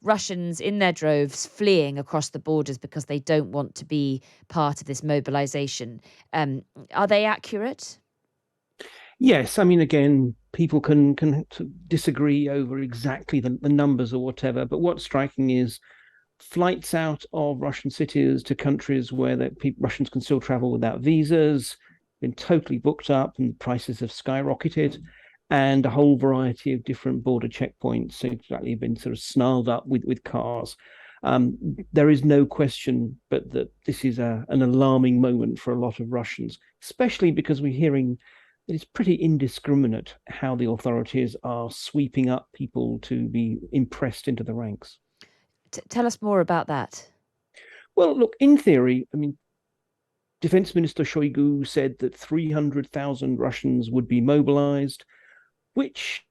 Russians in their droves fleeing across the borders because they don't want to be part of this mobilization. Are they accurate? Yes, I mean, again, people can disagree over exactly the numbers or whatever, but what's striking is flights out of Russian cities to countries where Russians can still travel without visas, been totally booked up, and prices have skyrocketed, and a whole variety of different border checkpoints exactly been sort of snarled up with cars. There is no question but that this is an alarming moment for a lot of Russians, especially because we're hearing that it's pretty indiscriminate how the authorities are sweeping up people to be impressed into the ranks. Tell us more about that. Well, look, in theory, I mean, Defense Minister Shoigu said that 300,000 Russians would be mobilized, which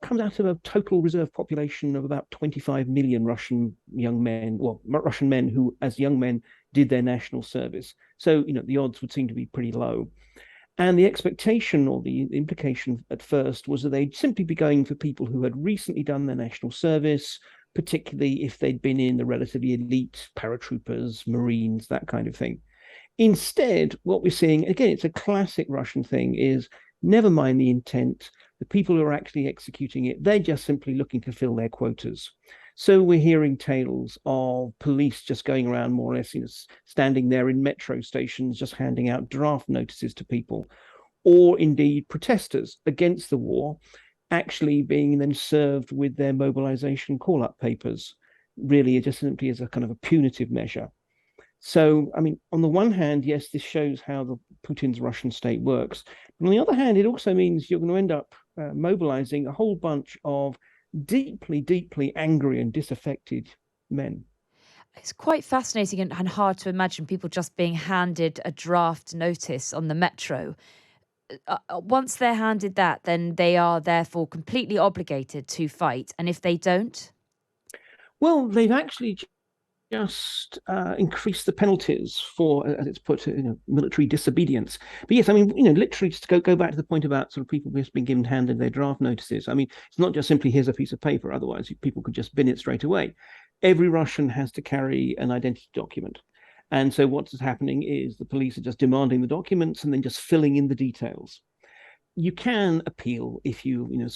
comes out of a total reserve population of about 25 million Russian young men, well, Russian men who, as young men, did their national service. So, the odds would seem to be pretty low. And the expectation or the implication at first was that they'd simply be going for people who had recently done their national service, particularly if they'd been in the relatively elite paratroopers, Marines, that kind of thing. Instead, what we're seeing, again, it's a classic Russian thing, is never mind the intent. The people who are actually executing it, they're just simply looking to fill their quotas. So we're hearing tales of police just going around more or less, standing there in metro stations, just handing out draft notices to people, or indeed protesters against the war actually being then served with their mobilization call-up papers, really just simply as a kind of a punitive measure. So, I mean, on the one hand, yes, this shows how Putin's Russian state works. But on the other hand, it also means you're going to end up mobilizing a whole bunch of deeply, deeply angry and disaffected men. It's quite fascinating and hard to imagine people just being handed a draft notice on the metro. Once they're handed that, then they are therefore completely obligated to fight. And if they don't, Well, they've actually just increased the penalties for, as it's put, military disobedience. But yes, I mean, literally just to go back to the point about sort of people just being given handed their draft notices. I mean, it's not just simply here's a piece of paper. Otherwise, people could just bin it straight away. Every Russian has to carry an identity document. And so what's happening is the police are just demanding the documents and then just filling in the details. You can appeal if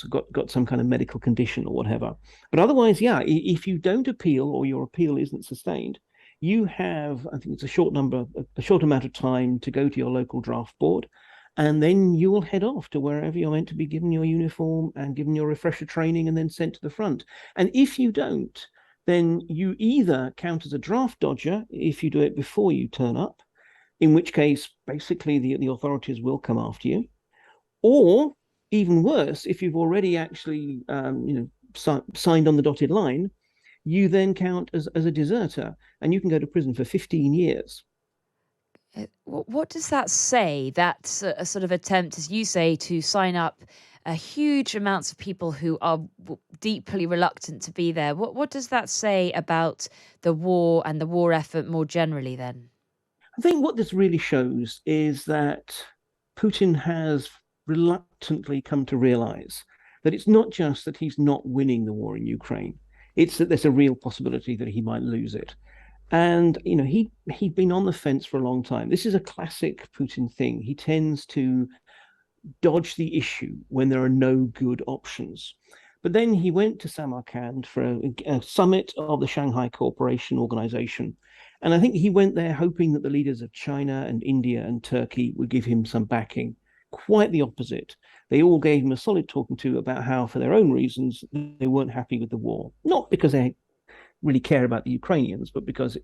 got some kind of medical condition or whatever, but otherwise, yeah, if you don't appeal or your appeal isn't sustained, you have, I think it's a short amount of time to go to your local draft board, and then you will head off to wherever you're meant to be given your uniform and given your refresher training and then sent to the front. And if you don't, then you either count as a draft dodger if you do it before you turn up, in which case basically the authorities will come after you. Or even worse, if you've already actually signed on the dotted line, you then count as a deserter and you can go to prison for 15 years. what does that say? That's a sort of attempt, as you say, to sign up huge amounts of people who are deeply reluctant to be there. What does that say about the war and the war effort more generally then? I think what this really shows is that Putin has reluctantly come to realize that it's not just that he's not winning the war in Ukraine, it's that there's a real possibility that he might lose it. And he'd been on the fence for a long time. This is a classic Putin thing. He tends to dodge the issue when there are no good options. But then he went to Samarkand for a summit of the Shanghai Cooperation Organization. And I think he went there hoping that the leaders of China and India and Turkey would give him some backing. Quite the opposite. They all gave him a solid talking to about how, for their own reasons, they weren't happy with the war. Not because they really care about the Ukrainians, but because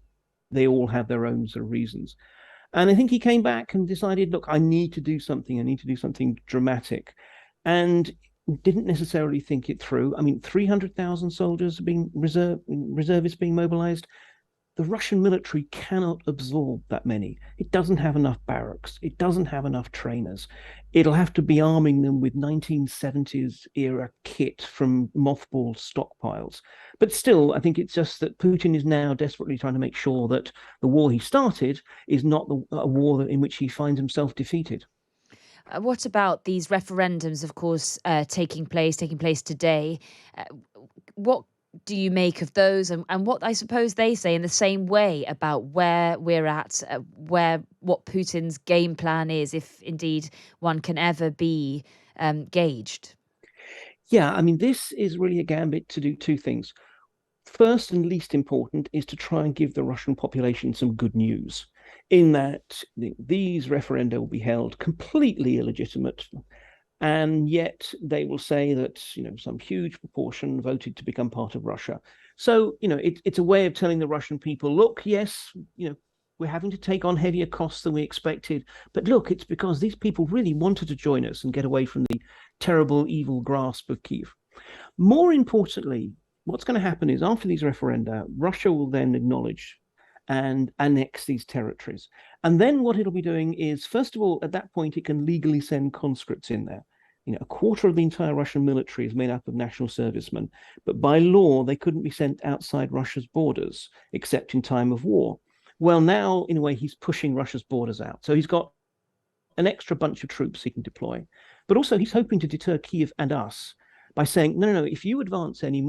they all have their own sort of reasons. And I think he came back and decided, look, I need to do something. I need to do something dramatic. And didn't necessarily think it through. I mean, 300,000 soldiers being reservists being mobilized. The Russian military cannot absorb that many. It doesn't have enough barracks. It doesn't have enough trainers. It'll have to be arming them with 1970s era kit from mothballed stockpiles. But still, I think it's just that Putin is now desperately trying to make sure that the war he started is not a war in which he finds himself defeated. What about these referendums, of course, taking place today? What do you make of those, and what I suppose they say in the same way about where we're at, where what Putin's game plan is, if indeed one can ever be gauged? Yeah, I mean, this is really a gambit to do two things. First and least important is to try and give the Russian population some good news, in that these referenda will be held completely illegitimate, and yet they will say that some huge proportion voted to become part of Russia. So it's a way of telling the Russian people, look, yes, we're having to take on heavier costs than we expected, but look, it's because these people really wanted to join us and get away from the terrible, evil grasp of Kiev. More importantly, what's going to happen is after these referenda, Russia will then acknowledge and annex these territories. And then what it'll be doing is, first of all, at that point, it can legally send conscripts in there. A quarter of the entire Russian military is made up of national servicemen, but by law, they couldn't be sent outside Russia's borders, except in time of war. Well, now, in a way, he's pushing Russia's borders out. So he's got an extra bunch of troops he can deploy. But also, he's hoping to deter Kiev and us by saying, no, if you advance any